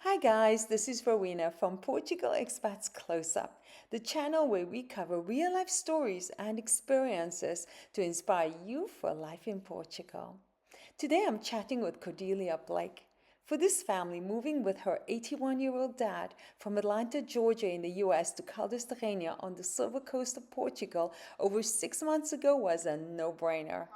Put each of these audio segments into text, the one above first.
Hi guys, this is Rowena from Portugal Expats Close Up, the channel where we cover real life stories and experiences to inspire you for life in Portugal. Today I'm chatting with Cordelia Blake. For this family, moving with her 81-year-old dad from Atlanta, Georgia in the US to Caldas da Rainha on the Silver Coast of Portugal over 6 months ago was a no-brainer.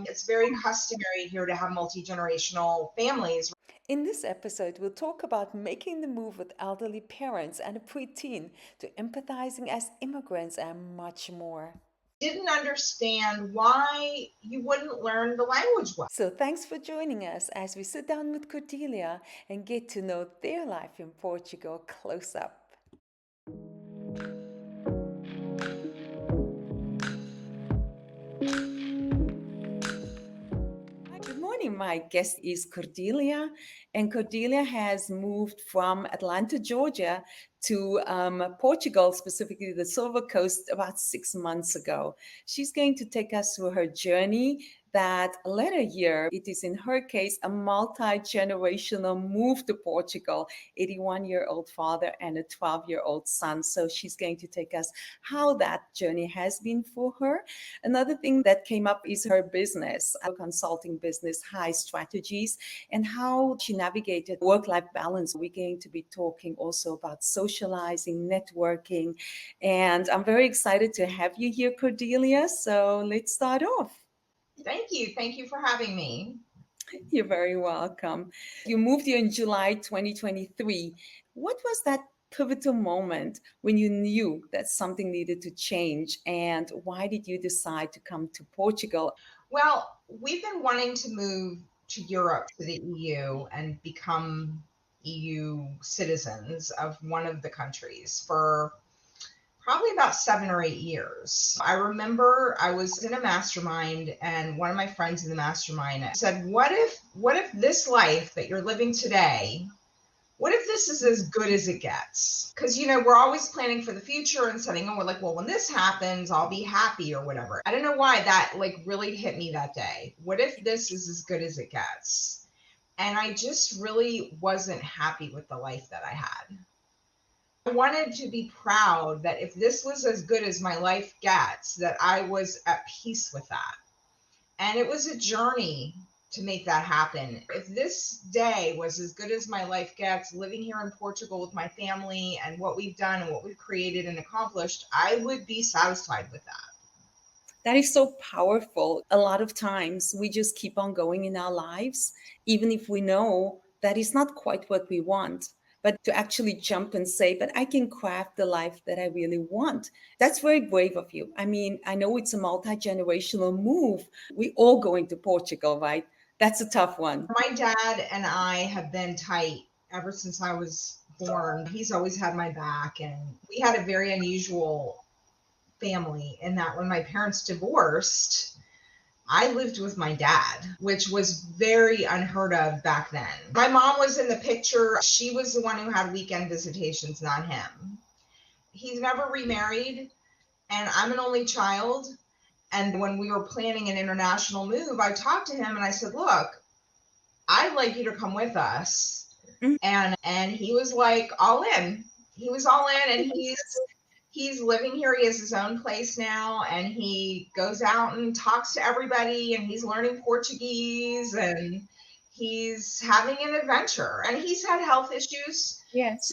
It's very customary here to have multi-generational families. In this episode, we'll talk about making the move with elderly parents and a preteen to empathizing as immigrants and much more. Didn't understand why you wouldn't learn the language well. So, thanks for joining us as we sit down with Cordelia and get to know their life in Portugal close up. Good morning. My guest is Cordelia, and Cordelia has moved from Atlanta, Georgia to Portugal, specifically the Silver Coast, about 6 months ago. She's going to take us through her journey that led her here. It is, in her case, a multi-generational move to Portugal, 81-year-old father and a 12-year-old son. So she's going to take us how that journey has been for her. Another thing that came up is her business, a consulting business, High Strategies, and how she navigated work-life balance. We're going to be talking also about socializing, networking, and I'm very excited to have you here, Cordelia. So let's start off. Thank you. Thank you for having me. You're very welcome. You moved here in July 2023. What was that pivotal moment when you knew that something needed to change, and why did you decide to come to Portugal? Well, we've been wanting to move to Europe, to the EU, and become EU citizens of one of the countries for probably about 7 or 8 years. I remember I was in a mastermind, and one of my friends in the mastermind said, what if this life that you're living today, what if this is as good as it gets? Because, we're always planning for the future and setting, we're like, well, when this happens, I'll be happy or whatever. I don't know why that really hit me that day. What if this is as good as it gets? And I just really wasn't happy with the life that I had. I wanted to be proud that if this was as good as my life gets, that I was at peace with that. And it was a journey to make that happen. If this day was as good as my life gets, living here in Portugal with my family and what we've done and what we've created and accomplished, I would be satisfied with that. That is so powerful. A lot of times we just keep on going in our lives, even if we know that is not quite what we want. But to actually jump and say, but I can craft the life that I really want. That's very brave of you. I mean, I know it's a multi-generational move. We all going to Portugal, right? That's a tough one. My dad and I have been tight ever since I was born. He's always had my back, and we had a very unusual family in that when my parents divorced, I lived with my dad, which was very unheard of back then. My mom was in the picture. She was the one who had weekend visitations, not him. He's never remarried, and I'm an only child. And when we were planning an international move, I talked to him and I said, look, I'd like you to come with us. Mm. And he was like all in. He was all in, and he's living here. He has his own place now, and he goes out and talks to everybody, and he's learning Portuguese, and he's having an adventure. And he's had health issues, Yes.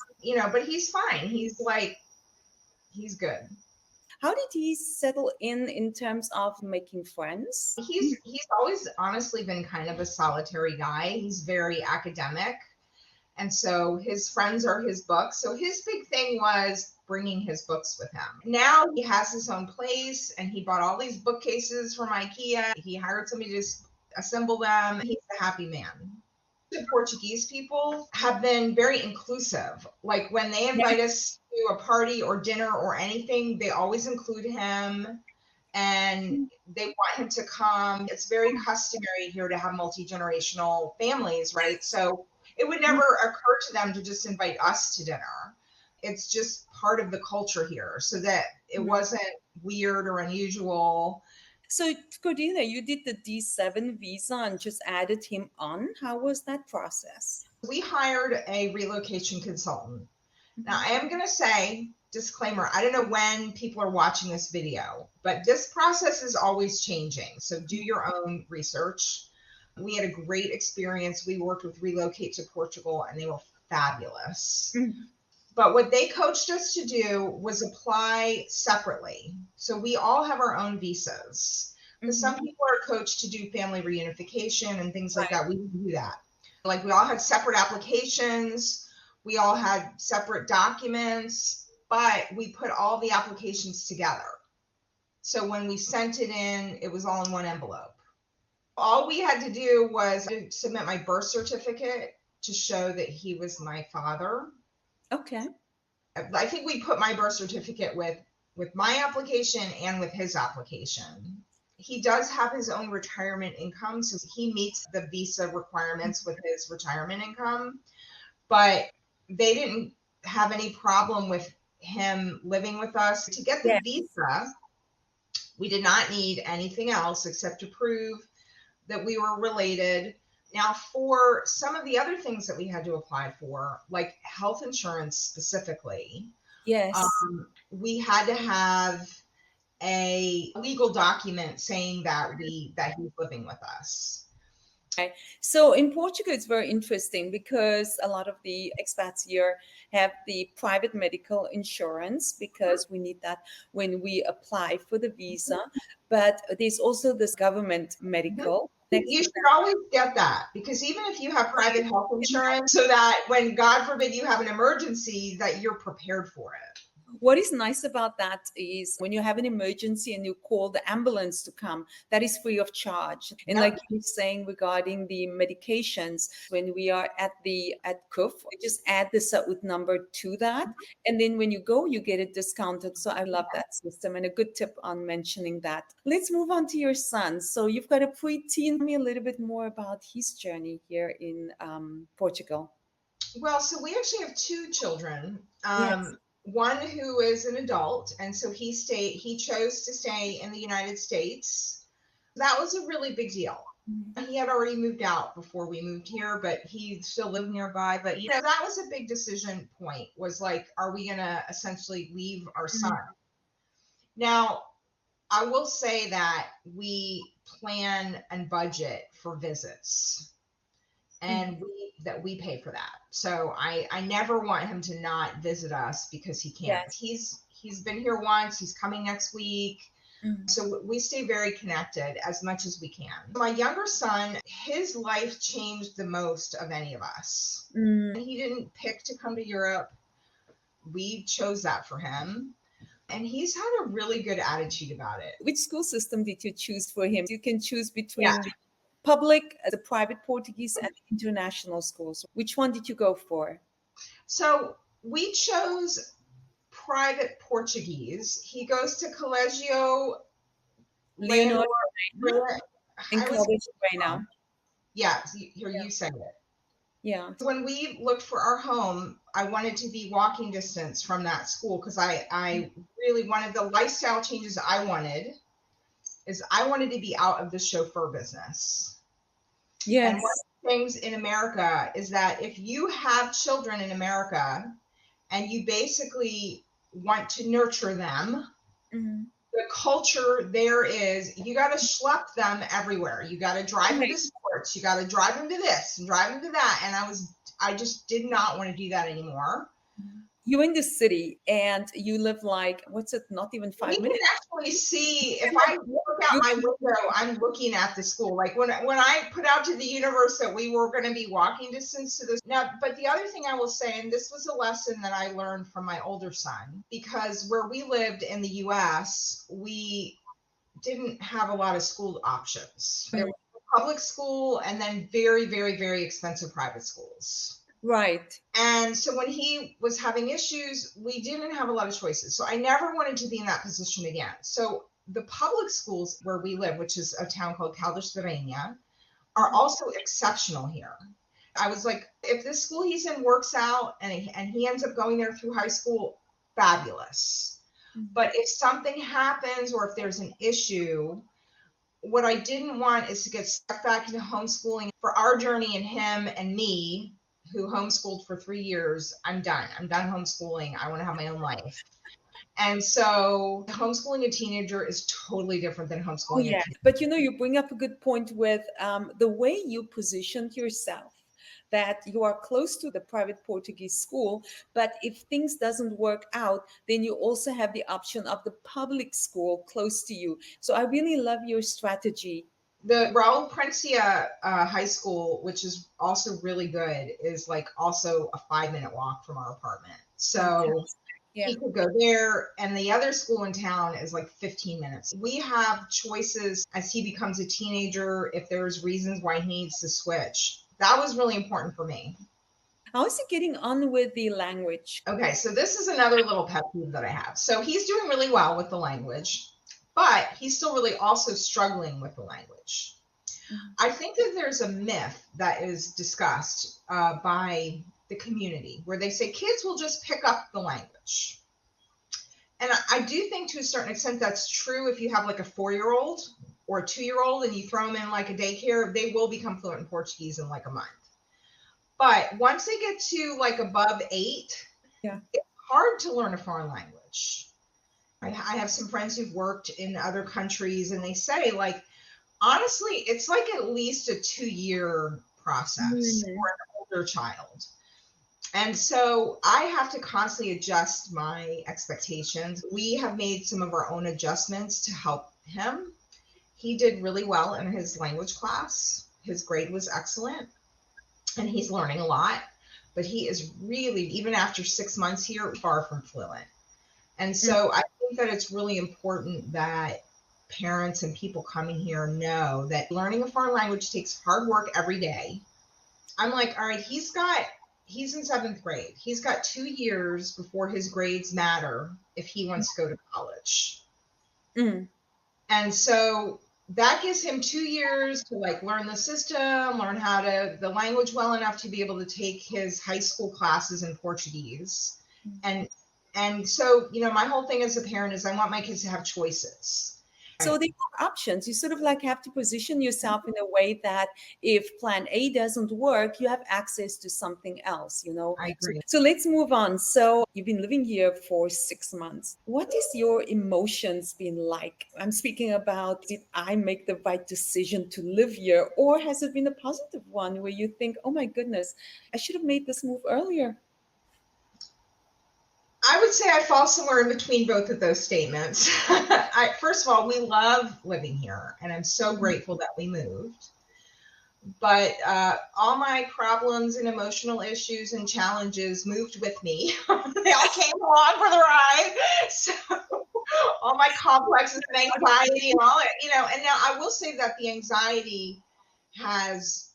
but he's fine. He's good. How did he settle in terms of making friends? He's always honestly been kind of a solitary guy. He's very academic. And so his friends are his books. So his big thing was bringing his books with him. Now he has his own place, and he bought all these bookcases from IKEA. He hired somebody to assemble them. He's a happy man. The Portuguese people have been very inclusive. Like when they invite us to a party or dinner or anything, they always include him, and they want him to come. It's very customary here to have multi-generational families, right? So it would never occur to them to just invite us to dinner. It's just part of the culture here, so that it wasn't weird or unusual. So, Cordelia, you did the D7 visa and just added him on. How was that process? We hired a relocation consultant. Now, I am going to say, disclaimer, I don't know when people are watching this video, but this process is always changing. So do your own research. We had a great experience. We worked with Relocate to Portugal, and they were fabulous. Mm-hmm. But what they coached us to do was apply separately. So we all have our own visas. Because some people are coached to do family reunification and things like that. We didn't do that. Like, we all had separate applications. We all had separate documents, but we put all the applications together. So when we sent it in, it was all in one envelope. All we had to do was to submit my birth certificate to show that he was my father. Okay. I think we put my birth certificate with my application and with his application. He does have his own retirement income, so he meets the visa requirements with his retirement income, but they didn't have any problem with him living with us. To get the visa, we did not need anything else except to prove that we were related. Now, for some of the other things that we had to apply for, like health insurance specifically, Yes. We had to have a legal document saying that he's living with us. Okay. So in Portugal, it's very interesting because a lot of the expats here have the private medical insurance because we need that when we apply for the visa. But there's also this government medical. You should always get that, because even if you have private health insurance, so that when, God forbid, you have an emergency, that you're prepared for it. What is nice about that is when you have an emergency and you call the ambulance to come, that is free of charge. And like you're saying regarding the medications, when we are at CUF, we just add the Saud number to that. And then when you go, you get it discounted. So I love that system, and a good tip on mentioning that. Let's move on to your son. So you've got a preteen. Tell me a little bit more about his journey here in Portugal. Well, so we actually have two children. Yes. One who is an adult, and so he chose to stay in the United States. That was a really big deal. He had already moved out before we moved here, but he still lived nearby. But that was a big decision point, was like, are we going to essentially leave our son? Now, I will say that we plan and budget for visits, and we pay for that. So I never want him to not visit us because he can't. Yes. He's been here once. He's coming next week. So we stay very connected as much as we can. My younger son, his life changed the most of any of us. He didn't pick to come to Europe. We chose that for him. And he's had a really good attitude about it. Which school system did you choose for him? You can choose between the public, the private Portuguese, and international schools. Which one did you go for? So we chose private Portuguese. He goes to Colegio Leonor in college right now. Yeah, you said it. Yeah. When we looked for our home, I wanted to be walking distance from that school, because I really wanted the lifestyle changes I wanted to be out of the chauffeur business. Yes. And one of the things in America is that if you have children in America and you basically want to nurture them, the culture there is, you got to schlep them everywhere. You got to drive them to sports. You got to drive them to this and drive them to that. And I just did not want to do that anymore. You're in the city and you live like, what's it, not even 5 minutes? You can actually see, if I look out my window, I'm looking at the school. Like when I put out to the universe that we were going to be walking distance to this. Now, but the other thing I will say, and this was a lesson that I learned from my older son, because where we lived in the US, we didn't have a lot of school options. There was a public school and then very, very, very expensive private schools. Right. And so when he was having issues, we didn't have a lot of choices. So I never wanted to be in that position again. So the public schools where we live, which is a town called Caldas da Rainha, are also exceptional here. I was like, if this school he's in works out and he ends up going there through high school, fabulous. But if something happens or if there's an issue, what I didn't want is to get stuck back into homeschooling. For our journey, and him and me, who homeschooled for 3 years, I'm done. I'm done homeschooling. I want to have my own life. And so homeschooling a teenager is totally different than Oh, homeschooling a yeah. kid. But you bring up a good point with the way you positioned yourself, that you are close to the private Portuguese school, but if things doesn't work out, then you also have the option of the public school close to you. So I really love your strategy. The Raul Prencia High School, which is also really good, is like also a 5 minute walk from our apartment. So Fantastic. Yeah. he could go there, and the other school in town is like 15 minutes. We have choices as he becomes a teenager if there's reasons why he needs to switch. That was really important for me. How's he getting on with the language? Okay, so this is another little pet peeve that I have. So he's doing really well with the language, but he's still really also struggling with the language. Mhm. I think that there's a myth that is discussed by the community where they say kids will just pick up the language. And I do think to a certain extent that's true if you have like a 4-year-old or a 2-year-old and you throw them in like a daycare, they will become fluent in Portuguese in like a month. But once they get to like above 8, Yeah. it's hard to learn a foreign language. I have some friends who've worked in other countries and they say, like, honestly, it's like at least a 2-year process Mhm. for an older child. And so I have to constantly adjust my expectations. We have made some of our own adjustments to help him. He did really well in his language class. His grade was excellent and he's learning a lot, but he is really, even after 6 months here, far from fluent. And Mm. so I think that it's really important that parents and people coming here know that learning a foreign language takes hard work every day. I'm like, all right, he's in 7th grade. He's got 2 years before his grades matter if he wants to go to college. Mm. And so that gives him 2 years to like learn the system, learn how to the language well enough to be able to take his high school classes in Portuguese. And and so, my whole thing as a parent is I want my kids to have choices. So they have options. You sort of like have to position yourself in a way that if plan A doesn't work, you have access to something else, you know? I So, agree. so let's move on. So you've been living here for 6 months. What is your emotions been like? I'm speaking about, did I make the right decision to live here? Or has it been a positive one where you think, oh my goodness, I should have made this move earlier? I would say I fall somewhere in between both of those statements. First of all, we love living here, and I'm so grateful that we moved. But all my problems and emotional issues and challenges moved with me. They all came along for the ride. So all my complexes and anxiety and all it. And now I will say that the anxiety has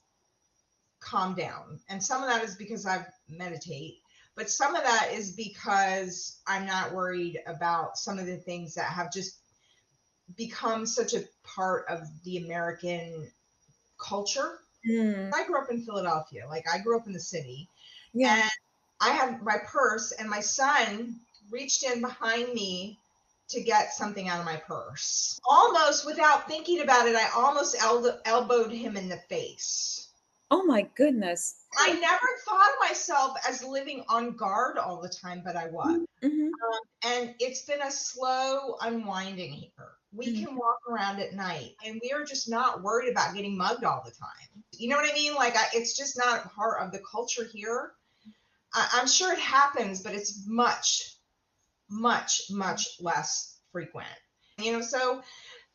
calm down. And some of that is because I meditate, but some of that is because I'm not worried about some of the things that have just become such a part of the American culture. Mm, I grew up in Philadelphia, like I grew up in the city, yeah. and I had my purse, and my son reached in behind me to get something out of my purse. Almost without thinking about it, I almost elbowed him in the face. Oh my goodness. I never thought of myself as living on guard all the time, but I was. Mm-hmm. And it's been a slow unwinding here. We can walk around at night and we are just not worried about getting mugged all the time. You know what I mean? Like, it's just not part of the culture here. I'm sure it happens, but it's much, much, much less frequent. So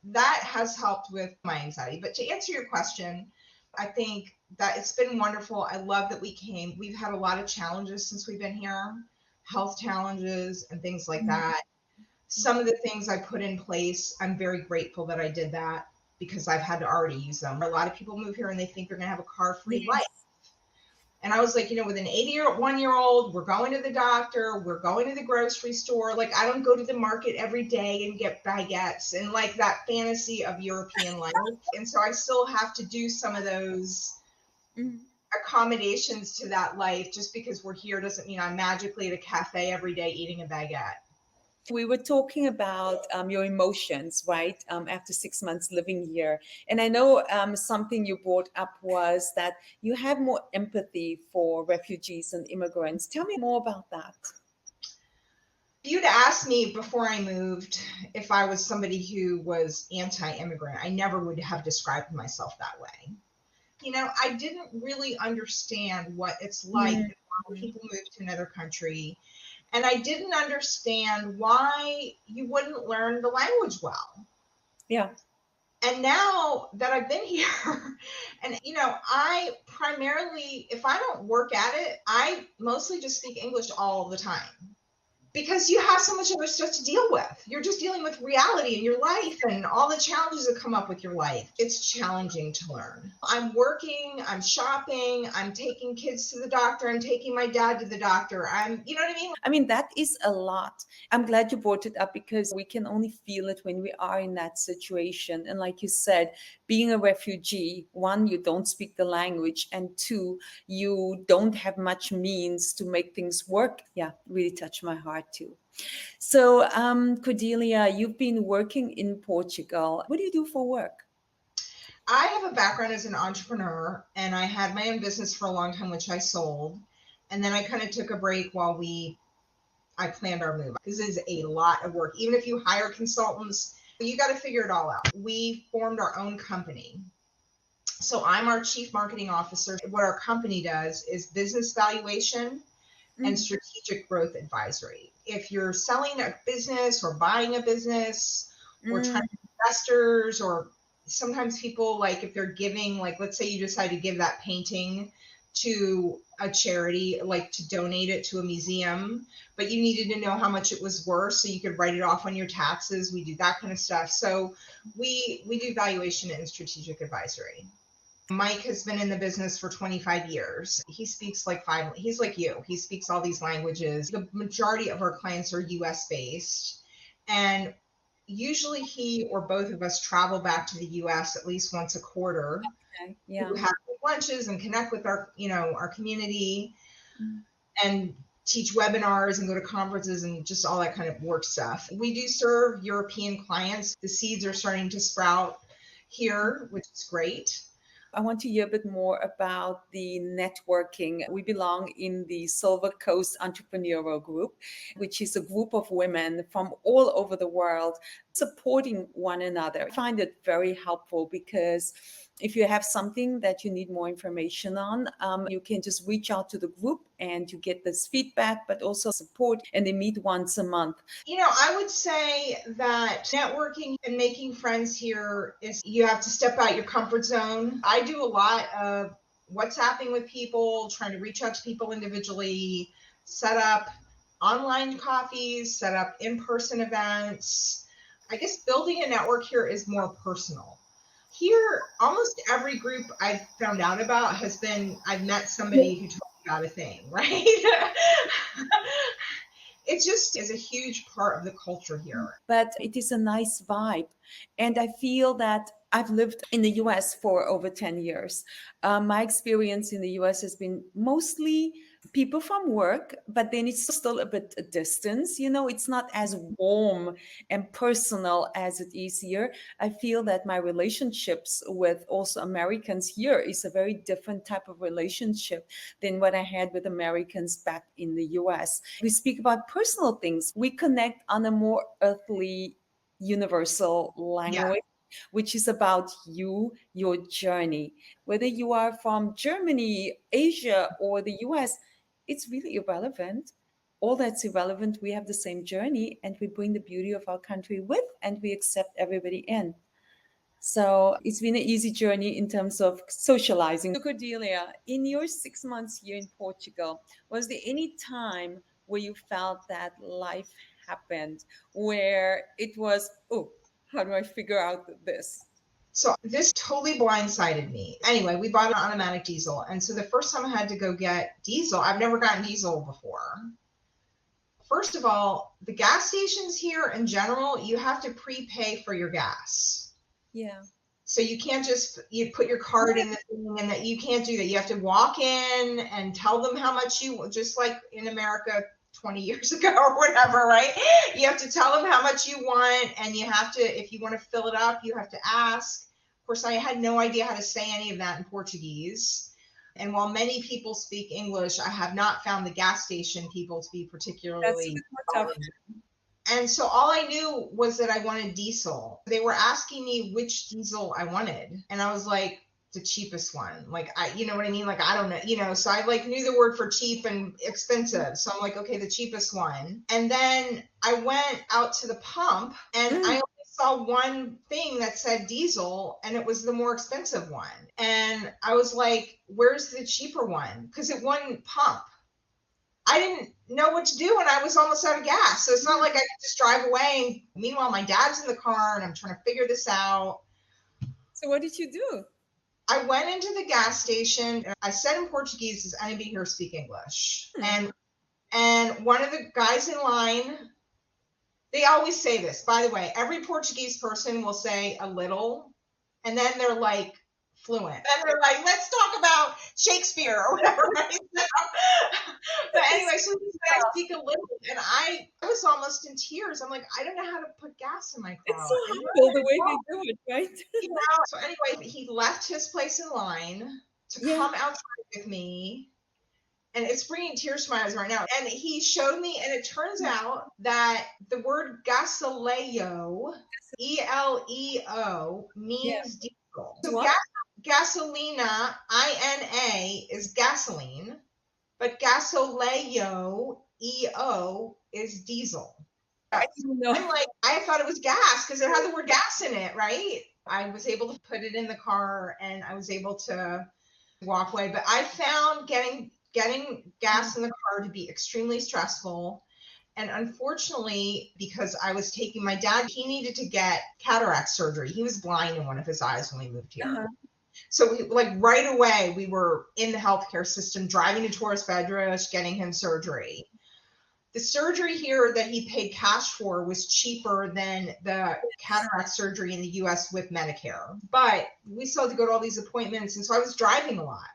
that has helped with my anxiety. But to answer your question, I think that it's been wonderful. I love that we came. We've had a lot of challenges since we've been here, health challenges and things like that. Some of the things I put in place, I'm very grateful that I did that because I've had to already use them. A lot of people move here and they think they're going to have a car-free life. Yes. And I was like, with an 81-year-old, we're going to the doctor, we're going to the grocery store. Like, I don't go to the market every day and get baguettes and like that fantasy of European life. And so I still have to do some of those Mm. accommodations to that life. Just because we're here doesn't mean I'm magically at a cafe every day eating a baguette. We were talking about your emotions, right? After 6 months living here. And I know something you brought up was that you have more empathy for refugees and immigrants. Tell me more about that. If you'd asked me before I moved if I was somebody who was anti-immigrant, I never would have described myself that way. I didn't really understand what it's like Mm. when people move to another country. And I didn't understand why you wouldn't learn the language well. Yeah. And now that I've been here, and I primarily, if I don't work at it, I mostly just speak English all the time because you have so much other stuff to deal with. You're just dealing with reality in your life and all the challenges that come up with your life. It's challenging to learn. I'm working, I'm shopping, I'm taking kids to the doctor, I'm taking my dad to the doctor. You know what I mean? I mean, that is a lot. I'm glad you brought it up because we can only feel it when we are in that situation. And like you said, being a refugee, one, you don't speak the language, and two, you don't have much means to make things work. Yeah, really touched my heart too. So, Cordelia, you've been working in Portugal. What do you do for work? I have a background as an entrepreneur and I had my own business for a long time, which I sold. And then I kind of took a break while I planned our move. This is a lot of work. Even if you hire consultants, you got to figure it all out. We formed our own company. So I'm our chief marketing officer. What our company does is business valuation and strategic growth advisory. If you're selling a business or buying a business or trying to investors, or sometimes people, like if they're giving, like let's say you decide to give that painting to a charity, like to donate it to a museum, but you needed to know how much it was worth so you could write it off on your taxes. We do that kind of stuff. So we do valuation and strategic advisory. Mike has been in the business for 25 years. He speaks like he's like you. He speaks all these languages. The majority of our clients are US based. And usually he or both of us travel back to the US at least once a quarter Okay. Yeah. to have lunches and connect with our community and teach webinars and go to conferences and just all that kind of work stuff. We do serve European clients. The seeds are starting to sprout here, which is great. I want to hear a bit more about the networking. We belong in the Silver Coast Entrepreneurial Group, which is a group of women from all over the world supporting one another. I find it very helpful because if you have something that you need more information on, you can just reach out to the group and you get this feedback, but also support, and they meet once a month. I would say that networking and making friends here is you have to step out your comfort zone. I do a lot of WhatsApping with people, trying to reach out to people individually, set up online coffees, set up in-person events. I guess building a network here is more personal. Here, almost every group I've found out about I've met somebody who told me about a thing, right? It just is a huge part of the culture here. But it is a nice vibe. And I feel that I've lived in the US for over 10 years. My experience in the US has been mostly people from work, but then it's still a bit a distance. It's not as warm and personal as it is here. I feel that my relationships with also Americans here is a very different type of relationship than what I had with Americans back in the US. We speak about personal things. We connect on a more earthly, universal language. Yeah. Which is about you, your journey. Whether you are from Germany, Asia, or the US, it's really irrelevant. All that's irrelevant, we have the same journey and we bring the beauty of our country with, and we accept everybody in. So it's been an easy journey in terms of socializing. So Cordelia, in your 6 months here in Portugal, was there any time where you felt that life happened, where it was, oh, how do I figure out this? So this totally blindsided me. Anyway, we bought an automatic diesel. And so the first time I had to go get diesel, I've never gotten diesel before. First of all, the gas stations here in general, you have to prepay for your gas. Yeah. So you can't just put your card in the thing, and that you can't do that. You have to walk in and tell them how much just like in America, 20 years ago or whatever, right? You have to tell them how much you want, and you have to, if you want to fill it up, you have to ask. Of course, I had no idea how to say any of that in Portuguese. And while many people speak English, I have not found the gas station people to be That's a particularly bit more tough. and so all I knew was that I wanted diesel. They were asking me which diesel I wanted. And I was like, the cheapest one. Like, you know what I mean? Like, I don't know, so I like knew the word for cheap and expensive. So I'm like, okay, the cheapest one. And then I went out to the pump and I only saw one thing that said diesel, and it was the more expensive one. And I was like, where's the cheaper one? Because it wouldn't pump. I didn't know what to do, and I was almost out of gas. So it's not like I could just drive away. And meanwhile, my dad's in the car, and I'm trying to figure this out. So what did you do? I went into the gas station, and I said in Portuguese, does anybody here speak English? And one of the guys in line, they always say this, by the way, every Portuguese person will say a little, and then they're like fluent. And they're like, let's talk about Shakespeare or whatever. Right? But anyway, so I speak a little, and I was almost in tears. I'm like, I don't know how to put gas in my car. It's so humble the way they do it, right? So anyway, he left his place in line to come outside with me. And it's bringing tears to my eyes right now. And he showed me, and it turns out that the word gasoleo, E-L-E-O, means diesel. So gasolina, I-N-A, is gasoline, but gasoleo, E-O, is diesel. I didn't know. I'm like, I thought it was gas because it had the word gas in it, right? I was able to put it in the car, and I was able to walk away. But I found getting gas in the car to be extremely stressful. And unfortunately, because I was taking my dad, he needed to get cataract surgery. He was blind in one of his eyes when we moved here. So right away, we were in the healthcare system, driving to Torres Vedras, getting him surgery. The surgery here that he paid cash for was cheaper than the cataract surgery in the US with Medicare. But we still had to go to all these appointments. And so I was driving a lot.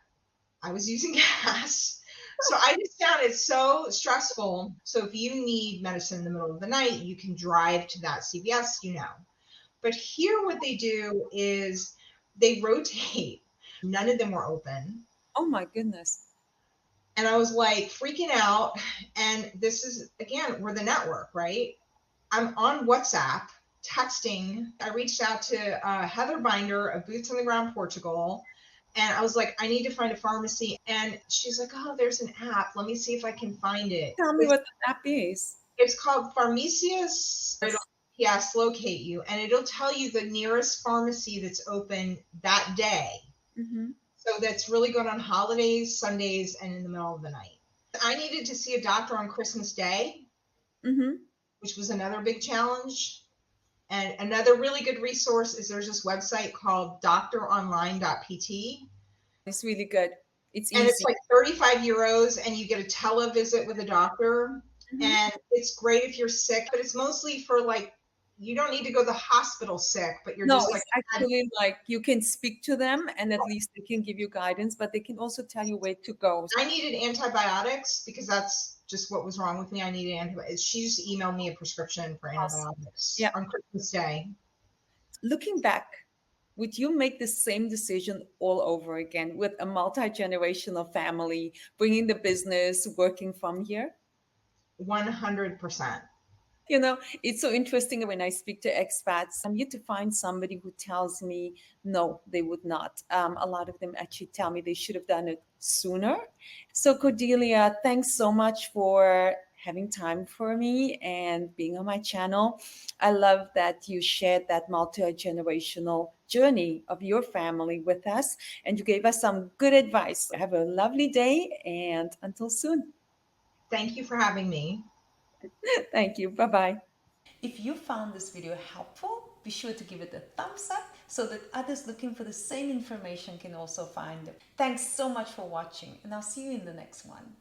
I was using gas. So I just found it so stressful. So if you need medicine in the middle of the night, you can drive to that CVS, But here what they do is they rotate. None of them were open. Oh my goodness. And I was like freaking out. And this is, again, we're the network, right? I'm on WhatsApp texting. I reached out to Heather Binder of Boots on the Ground Portugal. And I was like, I need to find a pharmacy. And she's like, oh, there's an app. Let me see if I can find it. Tell me what the app is. It's called Farmacias. It'll locate you. And it'll tell you the nearest pharmacy that's open that day. So that's really good on holidays, Sundays, and in the middle of the night. I needed to see a doctor on Christmas Day, which was another big challenge. And another really good resource is there's this website called doctoronline.pt. It's really good. It's easy. And it's like 35 euros, and you get a televisit with a doctor. And it's great if you're sick, but it's mostly for you don't need to go to the hospital sick, but you're just it's actually you can speak to them, and at least they can give you guidance, but they can also tell you where to go. I needed antibiotics because that's just what was wrong with me. I needed antibiotics. She just emailed me a prescription for antibiotics on Christmas Day. Looking back, would you make the same decision all over again with a multi-generational family, bringing the business, working from here? 100%. It's so interesting when I speak to expats. I'm yet to find somebody who tells me, no, they would not. A lot of them actually tell me they should have done it sooner. So Cordelia, thanks so much for having time for me and being on my channel. I love that you shared that multi-generational journey of your family with us, and you gave us some good advice. Have a lovely day, and until soon. Thank you for having me. Thank you. Bye-bye. If you found this video helpful, be sure to give it a thumbs up so that others looking for the same information can also find it. Thanks so much for watching, and I'll see you in the next one.